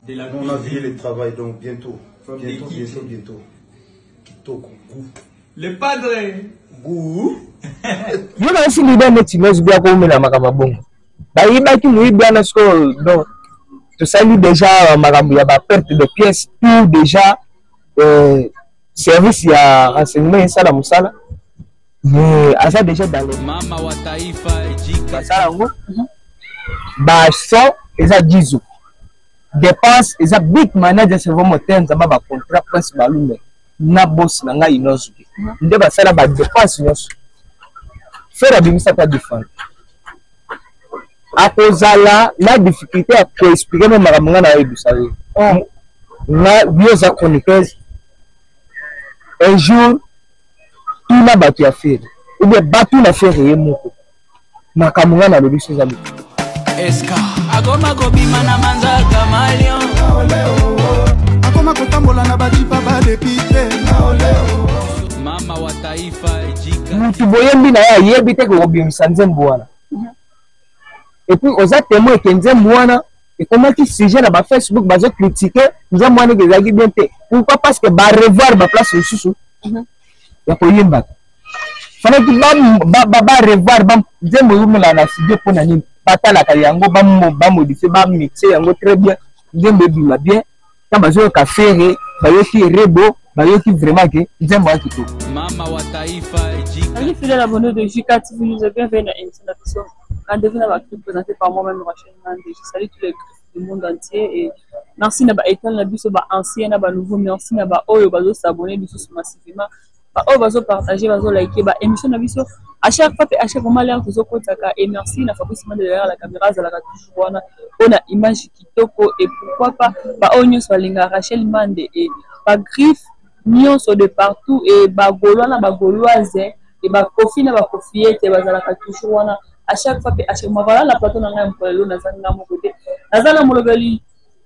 On a vu le travail, donc bientôt. Bientôt. Kitoko. Le padre. Yo na si liba meti mezu bia ko mena makama bongo. Ba yiba ki mu bia na sko donc to sali déjà makambo ya ba perte de pièces tout déjà service ya renseignement ça la musala. Mais asa déjà dans le Mama wa taifa ejika salango. Ba so eza jizo. Dépense eza big manager servo moteur nzamba ba contrat prince balume. Na boss na nga inozu. Nde ba sala ba dépense nyonso. Faire abimisa ta défendre. Akozala la difficulté à expliquer même makambo na yebisali. Na bioza chroniqueuse. Un jour tout na batu ya faire. Ou bien batu na faire yemoko. Makambo na lobiso zabi. Eska agoma kobima na manzaka malio akoma kotambola na bajipa badepite mama wa taifa ejika mutu boyembi na ya yebi te ko bimisa nzembo wana et puis oza témoin que nzembo wana et comment qui sujet na ba Facebook bazo critiquer nzembo wana ke zaki bien te pourquoi parce que ba revoir ba place susu ya ko yemba fana ki ba revoir ba nzembo yumela na studio pona nini batala ka yango ba modifier ba mixer yango très bien nzembo bima bien ta bazo ka faire ba yoki rebo ba yoki vraiment que nzembo a kito mama wa taifa ejika Ali fidèle abonné de JK TV, nous avons fait une émission. Rendez-vous dans la clip présentée par moi-même, Rachel Mande. Je salue tous les clips du monde entier et merci na ba étoile na biso ba ancien na ba nouveau, merci na ba oyo bazo s'abonner biso massivement. Ba oyo bazo partager, bazo liker ba émission na biso. À chaque fois à chaque moment là toujours kotaka et merci na Fabrice Mande derrière la caméra za la toujours on a image kitoko et pourquoi pas ba oyo so linga Rachel Mande et ba griffe nyonso de partout et ba gaulois na ba gauloise et ba kofi na ba kofiete bazalaka toujours wana à chaque fois à chaque moment voilà la plateau na ngai mpolo na zanga mo côté nazala molobeli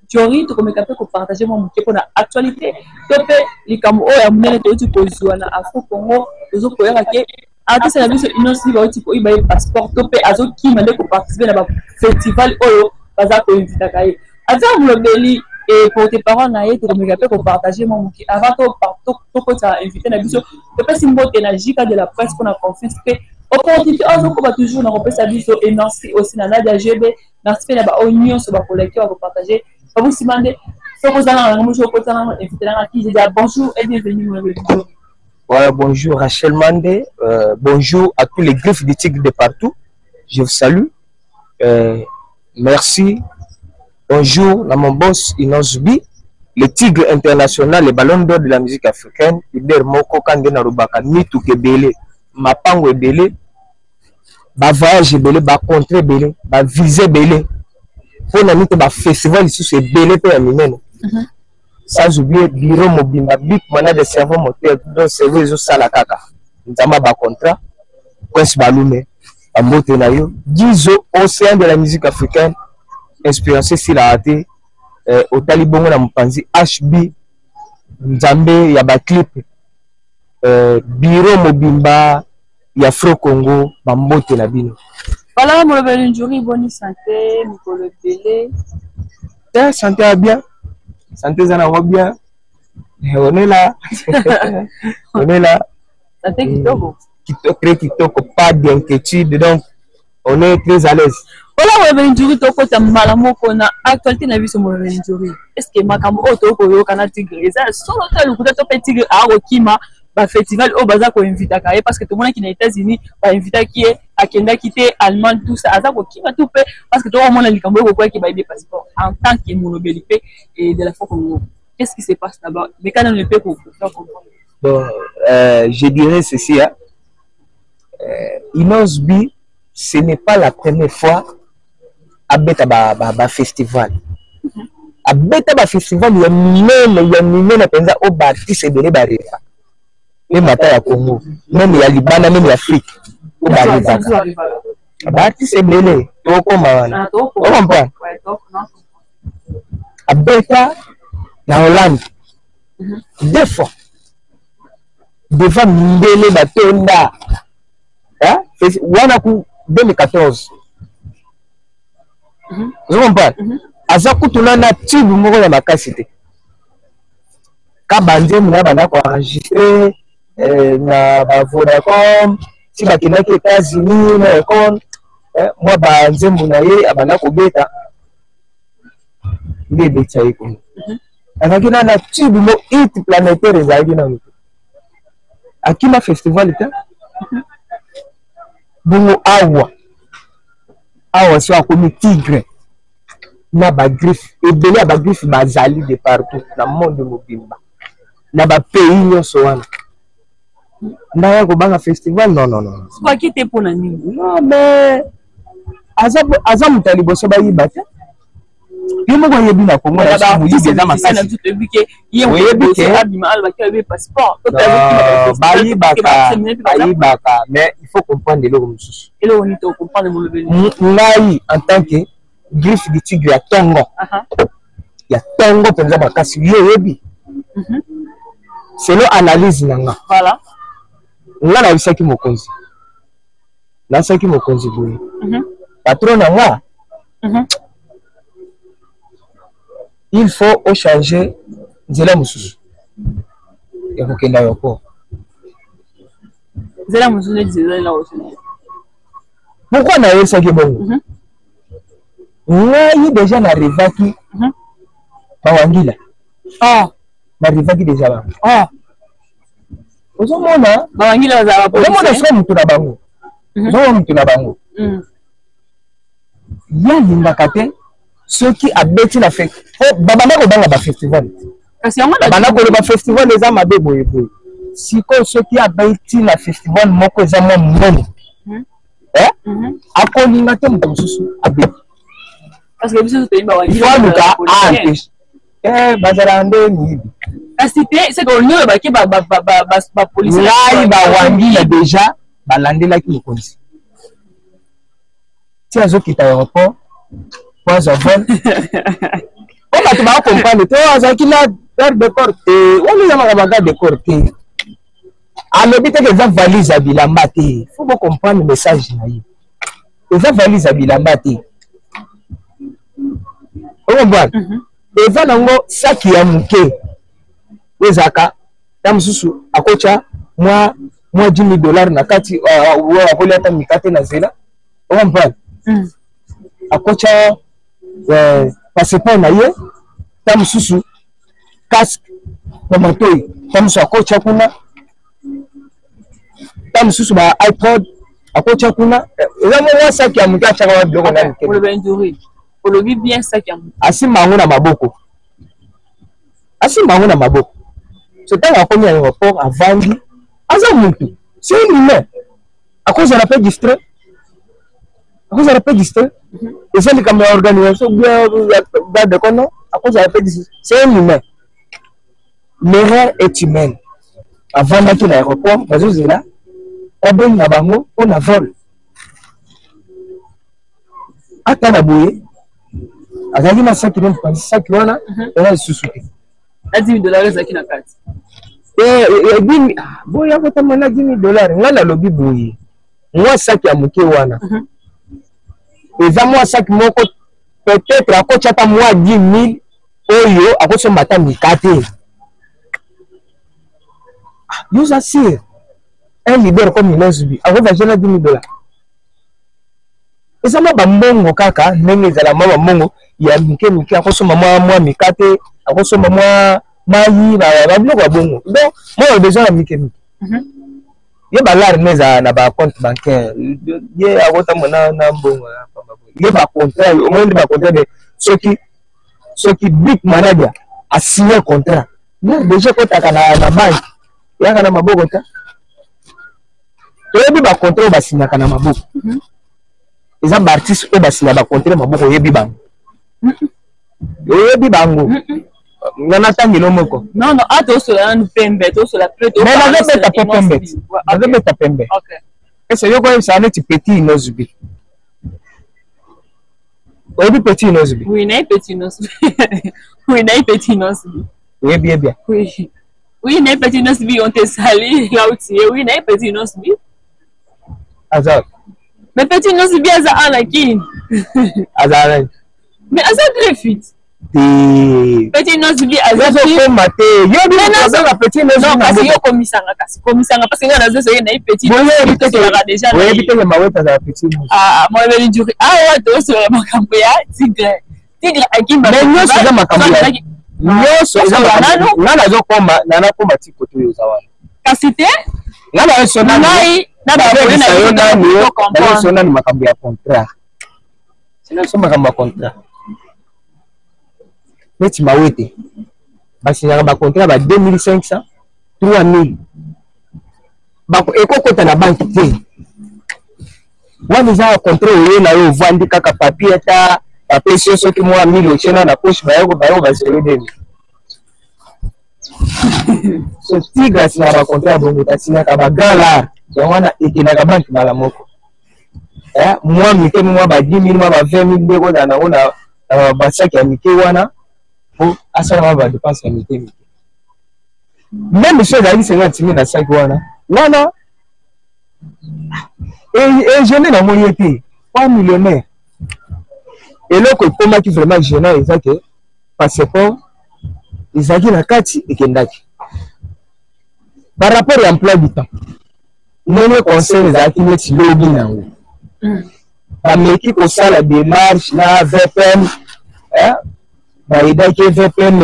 Jori to komeka pe ko partager mo muke pona actualité to pe likambo o ya munene to ti kozwa na Afro Congo tozo koyaka ke artiste na biso inosi ba ti ko iba passeport to pe azo kima de ko participer na ba festival oyo baza ko invita kai aza molobeli et pour tes parents naïe to komeka pe ko partager mo muke avant to ko ta inviter na biso to pe simbote na jika de la presse pour na confiance pe opportunité on ko ba toujours na repesa biso et merci aussi na Nadia GB merci na ba oignon so ba collecter ba partager vous demandez bonjour et bienvenue. Voilà, bonjour Rachel Mande, bonjour à tous les griffes du tigre de partout. Je vous salue. Merci. Bonjour à mon boss Inozbi, le tigre international, le ballon d'or de la musique africaine. Ider Moko Kangena Rubaka, Nitu Kebele, Mapango Ebele, ba voyage Ebele, ba contre Ebele, ba visée Ebele. Pour un festival ici c'est belé pour minene sans oublier bureau mobimba big mana de cerveau moteur donc service au salakaka nzamba ba contrat prince balume ambote na yo Gizo océan de la musique africaine inspiration si la raté au talibongo na mpanzi HB nzambe ya ba clip bureau mobimba ya Afro Congo bambote na bino. Voilà, mon bel Njuri, bonne santé, Nicole Bélé. Santé va bien. Santé ça va bien. On est là. On est là. Santé kitoko. Kitoko, pas d'inquiétude, donc on est très à l'aise. Voilà, mon bel Njuri, toko ta malamoko na actualité na biso mon bel Njuri. Est-ce que makambo toko yo kana tigre ça solo ta lukuta to petit tigre a okima ba festival au baza ko invita kaye parce que tout le monde qui est aux États-Unis ba invita qui est à Kenya qui était allemand tout ça aza ko kima tout pe parce que tout le monde likambo ko quoi qui ba des passeports en tant que monobelipé et de la fois Congo. Qu'est-ce qui se passe là-bas mais quand on ne peut pas comprendre. Bon je dirais ceci hein. Inozbi ce n'est pas la première fois à beta ba festival. À beta ba festival il y a minene penza au artiste belé ba refa. Même à Congo, même il y a Libana, même l'Afrique. C'est belé, tu comprends? À Beta, en Hollande, deux fois. Devant Mbele Batonda, Wanaku 2014. Tu comprends? aza kutuna na tibu moko ya makasi te ka banzembo na banda ko enregistrer na ba Vodacom si bakendaki États-Unis na ekon mwa banzembo na ye abanda kobeta nde ebetisa ye komo azalaki na tibu mo hit planétaire ezalaki na moto akima festival te bongo awa so akomi tigre na bagriffe ebele ya bagriffe bazali de partout na monde mobimba na bapays nyonso wana ndaya kobanga festival non soki te mpona nini non mais aza moto ya liboso bayiba te ye moko ayebi na kongo moyibi eza makasi bayibaka mais il faut comprendre eloko mosusu ngai en tant que griffe du tigre ya tongo mpenza makasi ye oyebi selon analyse na nga nga nayebisaki mokonzi boye patron na nga il faut changer nzela mosusu ya kokenda aéroport pourquoi nayebisaki bongo ngai déjà narivaki bawangila narivaki déjà bango ozomona soki mutu na bango yalingaka te soki abeti na babanda kobanga bafestival babanda koloba festival eza mabe boyeboye sikoyo soki abeti na festival moko eza mwa monene akolinga te moto mosusu abeti aluka aempeshe bazala nde miyibi ngai bawangila deja balandelaki mokonzi ti azokita aéroport po azwa vol po bato bakomprendre te azalaki na garde de corps te wana ezamaka bagarde de corps te alobi teke eza valise ya bilamba te fo bocomprendre message na ye eza valise ya bilamba te okombwana eza nango saki ya moke ezaka na mosusu akotya mwa $10,000 na kati akoli ata mikate na nzela okombwana akotya passeport na ye ta mosusu casque na matoi ta mosusu akotya kuna ta mosusu ba iPod akotya kuna eza mwa saki ya moke atyaka wa biloko na moke asimba yango na maboko so ntango akomi aéroport avandi aza mutu c'est un humain akozala mpe distrait eza likambo ya organisation garde kono akozala mpe distrait c'est un humain l'erreur est humaine avandaki na aéroport bazozela obengi na bango mpona vol ata na boye azalaki na saki ne mopanzi saki wana eza lisusu te $10,000 ezalaki na kati boye akotama na $10,000 ngai nalobi boye mwa saki ya moke wana eza mwa saki moko peut-être akotya ata mwa 10,000 oyo akosomba ata mikate yoza sire un leader comme Inosbi akovage na $10,000 eza mwa bambongo kaka ndenge ezala mwa bambongo ya mike akosomba mwa mikate akosomba mwa mayi babiloko ya bongo donc mwa besoin ya mike ye balare ne ezala na bacompte bancaire ye akotama na mbongo ye bacontrat omoi nde bacontrat de soki big manager asigne contrat déjà kotaka na banke yaka na maboko ta toyebi bacontrat oyo basignaka na maboko eza baartiste oyo basigna bacontrat maboko oyebi bango nga natangelo moko non atosola nanu pembe tosola nazobeta pembe ese yoko oyebisaka neti Petit Inosbi oyebi Petit Inosbi oui nayi Petit Inosbi oyebi ye bien oui nayi Petit Inosbi on te sali là où tu es oui nayi Petit Inosbi azar mais Petit Inosbi aza alakini azar Mais à ça très vite. Petit Nozbi à ça. Petit non, parce que yo komisanga parce que na zo soye na petit. Déjà. Oui, éviter les maweta za petit. Ah, moi je dis ah ouais, to so makambo ya tigre. Tigre akimba. Mais nyo so za makambo ya. Nyo so za makambo. Nana zo koma, nana koma tiko to yo zawa. Kasite? Nana so na nai na ba yo na ni so na ni makambo ya contrat. Sina so makambo ya contrat. Neti mawete basinyaka bacontra ba 2500 3000 bako ekokota na banki te wana za contrat oyo na yo vandi kaka papier ta apesio soki mwa 1000 ochena na poche bayoko baselo deni so tigras na bacontra bongo tasinyaka ba gala ya wana ekenaka banki mala moko mwa mike mwa ba 10000 mwa ba 20000 ndeko na ona basaki ya mike wana pour asala ba dépense ya mike mike même chose ali 50 000 na sac wana et jeune na moni ete pas millionnaire et là ko koma ki vraiment jeune ezake passeport ezaki na kati ekendaki par rapport à emploi du temps nene conseil ezaki neti lobi nango ameki ko sala démarche na VPN baida ke VPN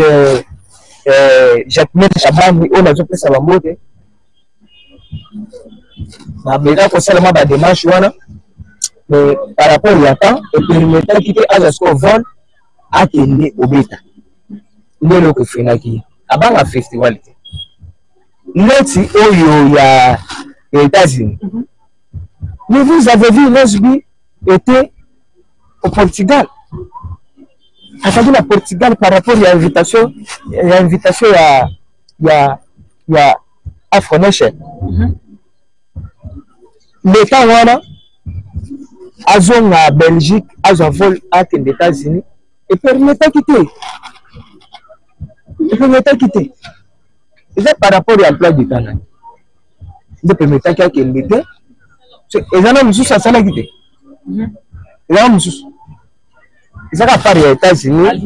Jacques Chabani on a fait ça la mode na beka ko sala ma ba démarche wana mais par rapport à temps et permettre quitter Azasko vol akende obeta ndelo ko finaki abanga festival neti oyo ya États-Unis mais vous avez vu Nozbi était au Portugal. À la Portugal par rapport à l'invitation, ya Afro Nation. L'État wana azon na Belgique, azon vol à les États-Unis et permettait quitter. C'est par rapport à l'emploi du Canada. Il permettait qu'il était. Et ça n'a pas ça n'a quitté. Ils ont part des États-Unis.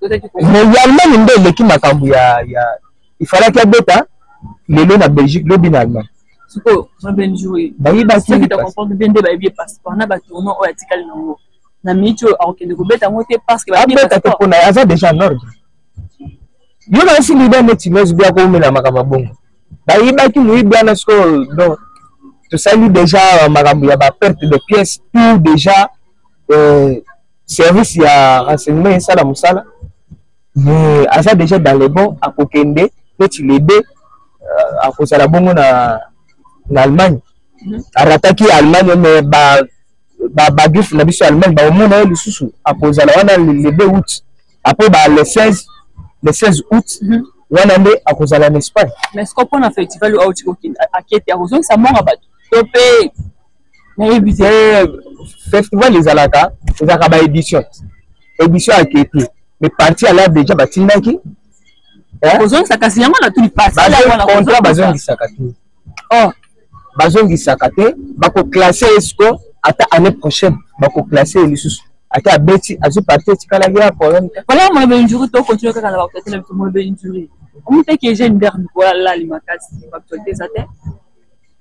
Mais il y a même une équipe makambu ya il fallait qu'il beta le na Belgique le bin allemand. Siko va bien jouer. Ba yi ba qui te comprendre bien de ba bien passeport na ba tournon o article nango. Na micho akende ko beta ngote parce que ba bien passeport. Ko na aza déjà en ordre. Yo na si leader net Nozbi ko mena makama bongo. Ba yi ba ki mu bien na sko donc tout ça lui déjà makambu ya ba perte de pièces tout déjà service ya renseignement ça la musala mais ça déjà dans les bons à kokende petit l'aider à cause la bongo na Allemagne arataki Allemagne mais ba gif na biso Allemagne ba mona le susu à cause la wana le 2 août après ba le 16 août wana nde à cause la en Espagne mais ce qu'on a festival au Tikokin akete à cause ça monga ba topé festival les alaka ba édition à Képi mais parti à là déjà batindaki ozon sakasi yango na tout le passe là contrat bazon qui sakati bazon qui sakate bako classer esco ata année prochaine bako classer les sous ata beti azu parti tikala ya problème voilà moi ben jour to continuer kaka na ba côté na moi ben jour on te que jeune berne voilà limakasi actualité ça te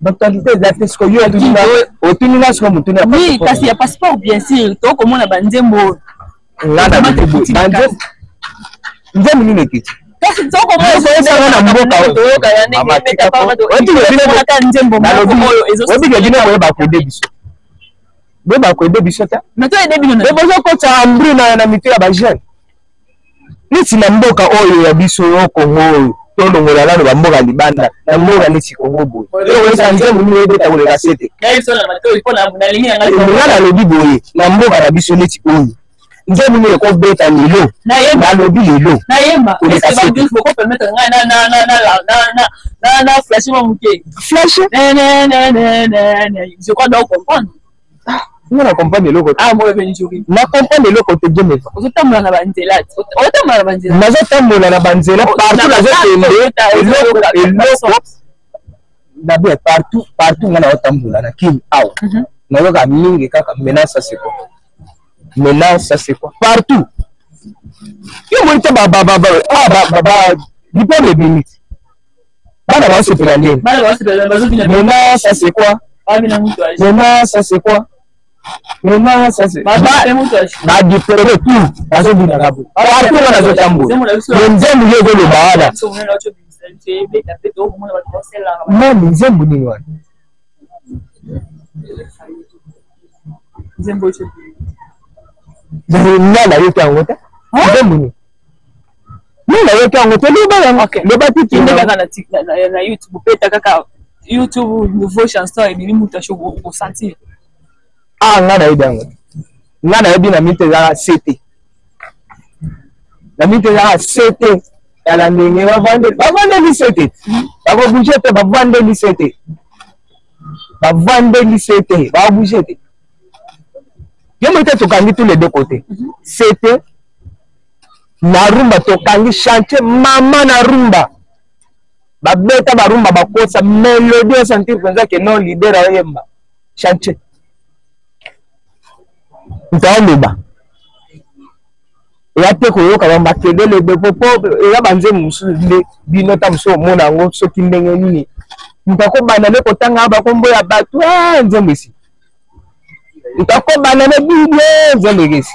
d'actualité d'afrique yo otunina so mutuna oui kasi ya passeport bien sûr to komona banzembo ngana nzembo nini kiti kasi to komona so na mboka to yoka ya ndenge meta pa to oti nzembo moyo ezo odi ke dina ko ba ko debiso bo ba ko debiso ta na to edebino na bozo ko ta ambru na mitu ya ba jeune niti na mboka oyo ya biso yo Kongo tondo ngolala no bamboka libanda na mboka niti Kongo boy yo wesa nzembo ni ebeta ko le kasete na iso na mato ipona na lingi ngai ngala lobi boye na mboka na biso neti oyo nzembo ni ko beta lilo na lobi lilo na yemba est-ce que va faut permettre ngai na flash mo muke flash je crois donc comprendre on a comprendre loko moi ben juri na comprendre loko te bien mais ozotambola na banzela nazotambola na banzela partout nazokende eloko d'abord partout ngana otambola na kim awa nayoka mingi kaka menace c'est quoi Maintenant, ça c'est quoi? Partout. Il y a des minutes. Maintenant, ça c'est quoi? Maintenant, ça c'est quoi? Maintenant, ça c'est quoi? YouTube, nouveau chanson et bini mutasho au sentir. Ah, ngana idango. Ngana yebi na mite za CT. Na mite za CT. Ala ndenge bavande li CT. Bako bujete bavande li CT. Bavande li CT. Ba bujete. Yemo ite tokangi tous les deux côtés. CT na rumba tokangi chanter mama na rumba. Babeta barumba bakosa mélodie sentir penza que non leader ayemba chanter ntaomba ya te koyoka bamba kedele de popo ya banze musude binota muso mona ngo soki ndenge nini ntako banane kotanga ba kombo ya batu nzembe si ntako banane bibie nzembe gesi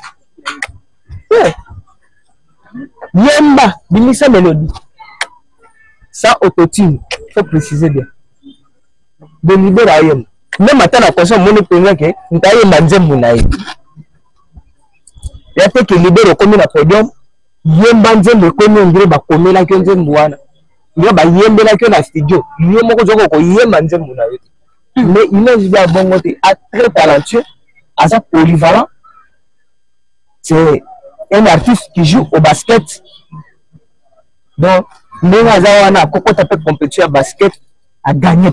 yemba binisa mélodie. Ça, autotune, il faut préciser bien. De libérer. Même à la personne, mon opinion, que nous avons manzé mounaï. Il y a que libérer comme un podium, yembanze le comme un gré, comme la quinzaine mouana. Il y a yembe la quinzaine studio. Il y a mon coco, yembanze mounaï. Mais il est à bon côté, très talentueux, à ça polyvalent. C'est un artiste qui joue au basket. Donc, mais Azawana, Coco Tapé compétition à basket a gagné.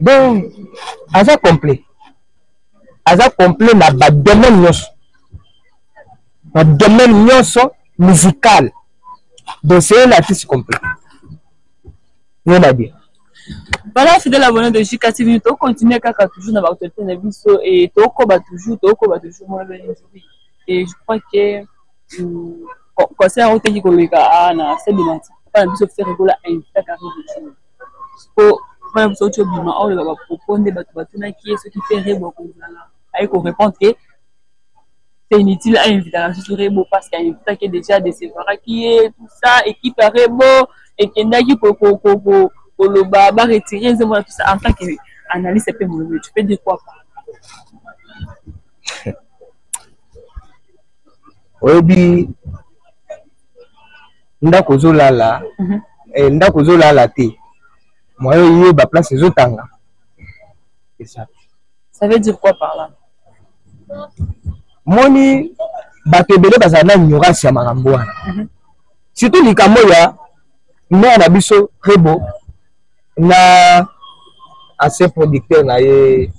Donc, Aza complet. Aza complet dans le domaine musical. Donc, c'est un artiste complet. Rien à dire. Voilà, fidèle abonné de JK TV, tu continues à toujours dans l'actualité et tu combat toujours. Et je crois que conseil à côté qui collega na c'est bien pas de se faire rigoler à une carrière pour même si tu bima on va proposer batu na qui est ce qui fait rebo comme ça avec on répond que c'est inutile à inviter à sur rebo parce qu'il y a une qui est déjà de se voir qui est tout ça équipe à rebo et qui n'a qui pour le bas retirer tout ça en tant qu'analyste peu mon tu peux dire quoi obi ndako zolala ndako zolala te moi yé ba place ezotanga c'est ça. Ça veut dire quoi par là? Moni batebele bazana ignorance ya makambo wana surtout likambo ya na biso rebo na assez producteur na ye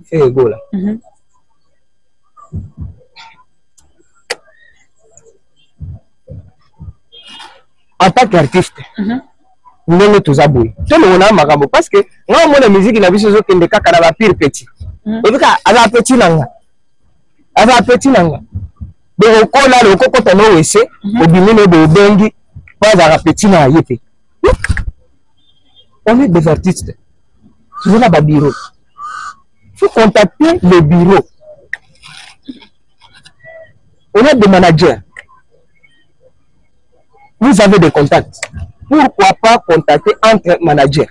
Ferregola. En tant qu'artiste, nous sommes tous aboués. Tout le monde a makambo parce que moi, la musique, la vie, c'est que kaka na ba pire petit. Et puis, ala petit nanga. Ala petit nanga. Donc, on a le coco tono wese, au bimine de bengi, pas à petit na yete. On est des artistes. Vous avez un bureau. Il faut contacter le bureau. On est des managers. Vous avez des contacts. Pourquoi pas contacter entre managers?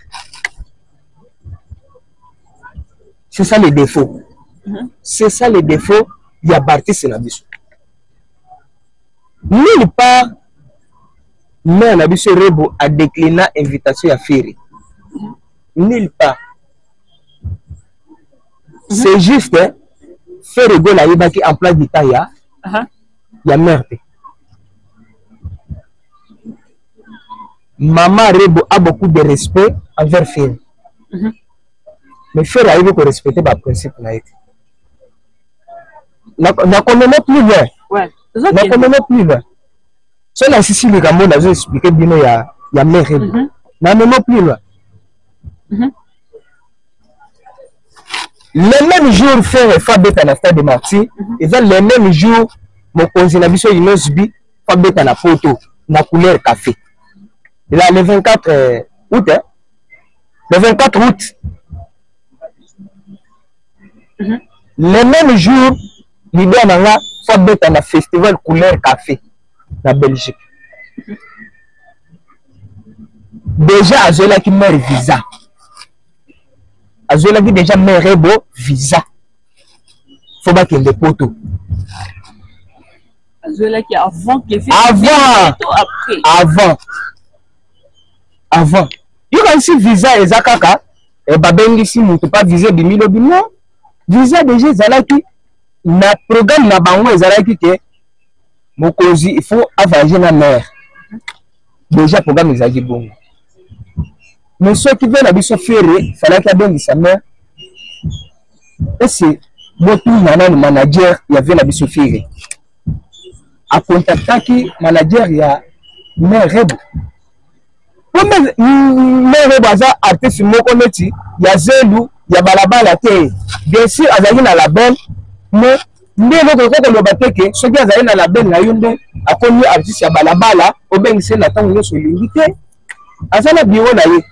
C'est ça le défaut. C'est ça le défaut. Il y a Bartis et Nabiso. Nulle part, mais Nabiso Rebo a décliné l'invitation à Ferry. Nulle part. C'est juste faire rigoler la qui en place du temps, il y a merde. Maman Rebo a beaucoup de respect envers Ferry. Mais Ferry arrive à respecter le principe. N'a même plus loin. Ouais. N'a même plus loin. C'est la Sicile qui a expliqué bien il y a mère Rebo. N'a même plus loin. le même jour faire Fabeta na stade de Martyrs, ils ont le même jour mon cousin na biso Inosbi Fabeta na photo na couleur café. Là le 24 août hein? Le 24 août. Le même jour, l'idée nanga Fabeta na festival couleur café na Belgique. Déjà azola qui mère visa. Azola qui déjà mère beau visa. Faut pas qu'il y ait des poteaux. Azola qui avant qu'il fait avant. Il y a aussi visa et zakaka et babengi si nous pas visa de milo bino. Visa déjà zalaki na programme na bango zalaki que mokozi il faut avager na mère. Déjà programme ezaki bongo. Mais ceux qui veulent la faire, il fallait qu'il y ait sa mère. Et c'est le manager, il y avait la faire. À contacter qui manager, il y a mère Rebo. Comme mère Rebo, il y a artiste, il y a Zelou, il y a Balabala. Bien sûr, il y a la belle, mais ceux qui ont la belle, à connu artiste, il y a Balabala, au bien c'est la temps sur l'invité. Azala bureau na yo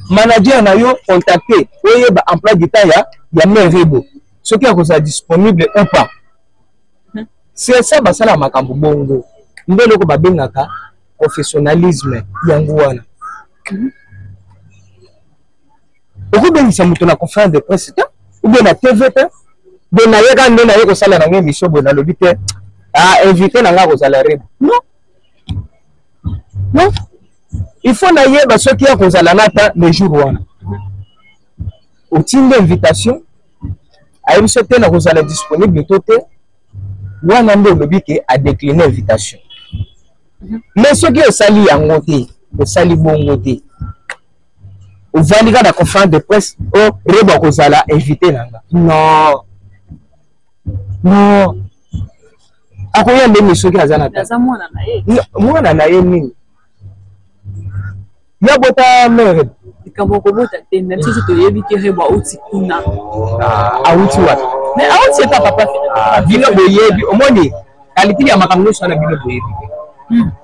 manager na yo contacté oye ba emploi du temps ya mère Rebo ce qui est disponible ou pas c'est ça basala makambo bongo ndelo ko babengaka professionnalisme yango wana oko bengisa muto na conférence de presse ou bien na TV de na yeka ndo na yeko sala na émission bona lobi te invité na nga ko sala Rebo non il faut naïe ceux qui ont causé la nata le jour où au team d'invitation à une certaine cause la disponible tout ou un ando le bique a décliné l'invitation mais ceux qui ont sali en côté au sali bon côté au valida la conférence de presse au Rebo cause la invité là non à quoi il y a des ceux qui ont la nata moi na naïe ni ya bota mère kambo ko bota te même si to yebi ke Rebo outi kuna outi wa mais outi pas papa bino boyebi omoni qualité ya makambo so na bino boyebi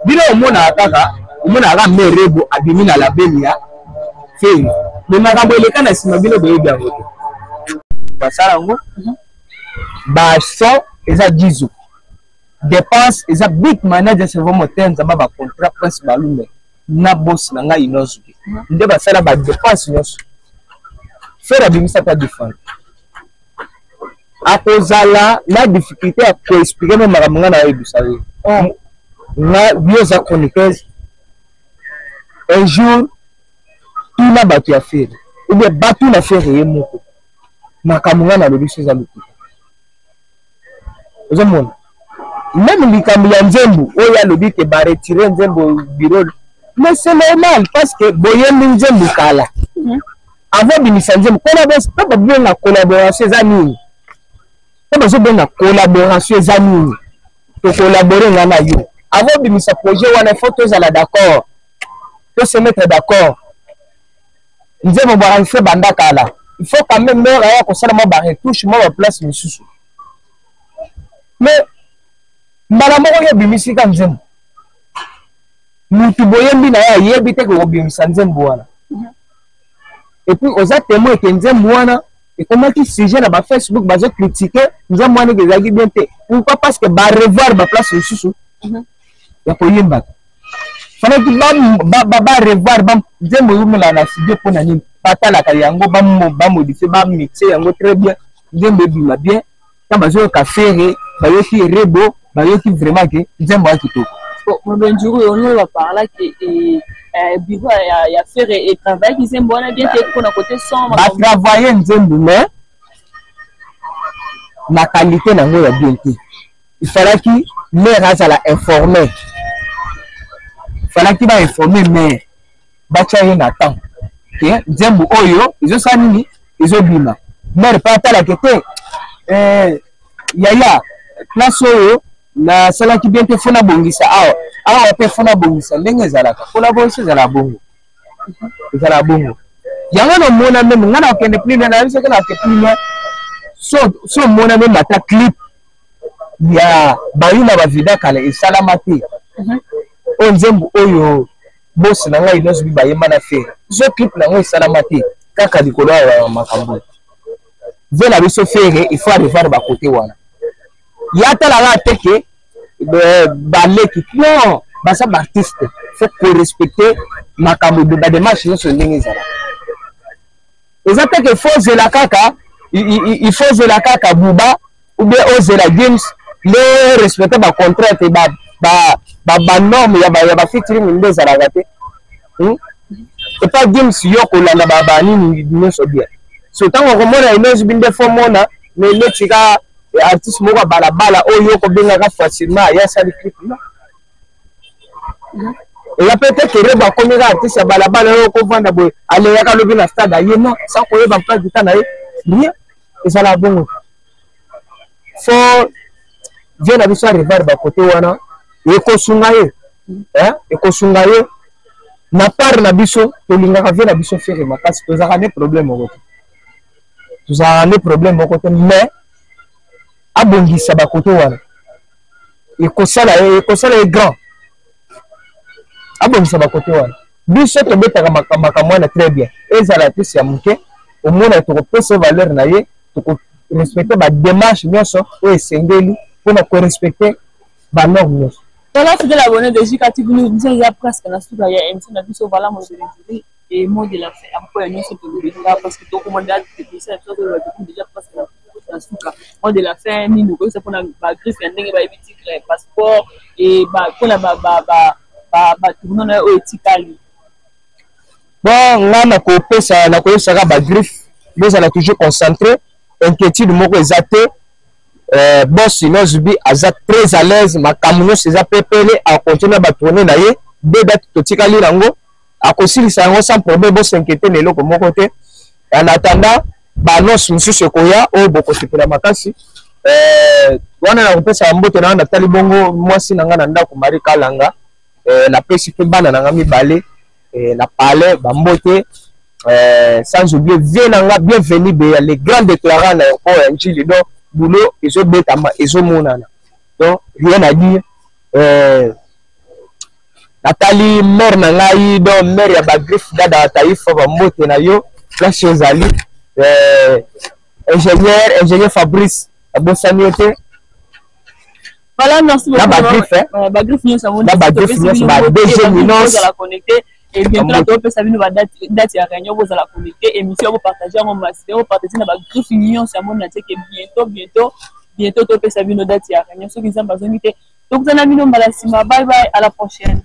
bino omona ataka omona ga mère Rebo abimi na la belia fait mais makambo eleka na sima bino boyebi yango basala ngo ba so eza jizu dépense eza big manager c'est vraiment tenza ba contrat prince balumbe na boss na nga Inosbi nde basala ba dépense nyonso faire abimisa ta défendre akozala la difficulté à expliquer même makambo nga na yebisali na bioza chroniqueuse un jour tout na bato ya faire ou bien bato na faire ye moko makambo nga na lobiso za lukuta ozomona même likambo ya nzembo oyo alobi ke ba retirer nzembo bureau. Mais c'est normal parce que boyembi nzembo kala avant bimisa nzembo pas bien la collaboration les amis pas bien la collaboration les amis to collaborer na yo avant bimisa projet wana faut tous aller d'accord faut se mettre d'accord nzembo ba fait banda kala il faut quand même leur ya ko sala mo ba retouche mo ba place misusu mais mbala moko ya bimisi ka nzembo mutu boyembi na ya yebi te ko bimisa nzembo wana et puis aux témoins que nzembo wana et comment qui sujet na ba Facebook bazo critiquer nzembo wana ke zaki bien te pourquoi parce que ba revoir ba place susu ya ko yemba fana ki ba revoir ba nzembo yumela na studio pona ni patala ka yango ba modifier ba mixer yango très bien nzembo bima bien ta bazo ka faire ba yoki Rebo ba yoki vraiment que nzembo a kitoko. Mon bonjour, on va parler que bureau il y a faire et travail qui c'est bon bien qu'on a côté son va travailler nzembo mais la qualité na ngo ya bien te il fallait qu'il mère azala informer il fallait qu'il va informer mais ba tchaye na temps que nzembo oyo izo sanini izo bima mère pas ta la kete yaya classe oyo na sala ki bien te fona bongisa awa pe fona bongisa ndenge ezalaka collaboration ezala bongo yango na mona même ngana okende plus loin na biso kana ke plus loin so mona même ata clip ya bayina ba vida kala esalama te o nzembo oyo boss na ngai Inos B bayema na faire so clip na ngai esalama te kaka likolo ya makambo vela biso faire il faut arriver ba côté wana yata la teke baleki non basa artiste faut respecter makambo de ba démarche no so ndenge ezala ezate que faut la kaka il faut la kaka buba ou bien oser la games le respecter ba contrainte ba norme ya ba featuring ndeza la gâté et pas games yoko la ba nini nyonso bien so tango komona Inos B nde fo mona mais le tika artiste moko balabala oyo ko benga ka facilement ya sali clip non et là peut-être que reba comme artiste balabala oyo ko vanda boy ale ya ka lobi na stade aye non sans ko yeba pas du temps na ye rien et ça la bon faut vient na biso arriver ba côté wana e ko sunga ye e ko sunga ye na part na biso to linga ka vient na biso faire makasi to za ne problème au to za ne problème au côté mais abongisa ba côté wana e ko sala e grand abongisa ba côté wana biso to betaka makambo na très bien ezala tisi ya muke au moins to ko pesa valeur na ye to ko respecter ba démarche nyonso o esengeli pour ko respecter ba norme nyonso. Voilà, fidèle abonné de JK TV, nous disons il y a presque la suite il y a émission na biso voilà mon jury et mot de la fin après nous sommes parce que tout commande de ça déjà presque la suite mot de la fin ni nous c'est pour la griffe ndenge ba ebiti passeport et ba pour ba tournon au etikali bon ngana ko pesa na ko saka ba griffe mais elle a toujours concentré inquiétude moko ezate boss Inos B aza très à l'aise makambo c'est za pepele a continuer ba tourner na ye deux dates to tikali nango a kosilisa yango sans problème boss inquiété lelo ko moko te en attendant ba annonce mususu koya o boko sepela makasi wana na kopesa mbote na tali bongo mwasi nanga na ndako Marie Kalanga la pesi pe bana nanga mibale na palais ba mbote sans oublier venanga bienvenue be les grands déclarants na ko njili do boulot ezo betama ezo monana donc rien à dire Nathalie mère na ngai do mère ya ba griffe dada taifa ba mbote na yo place ozali ingénieur Fabrice abosaniote voilà merci beaucoup ba griffe nous savons ba DG Minos à la connecter et bientôt la tope ça vient date ya réunion vous allez connecter émission vous partager en masse vous partager na ba griffe union ça mon natie que bientôt tope ça vient date ya réunion ceux qui sont besoin de donc ça na bino mbala sima bye bye à la prochaine.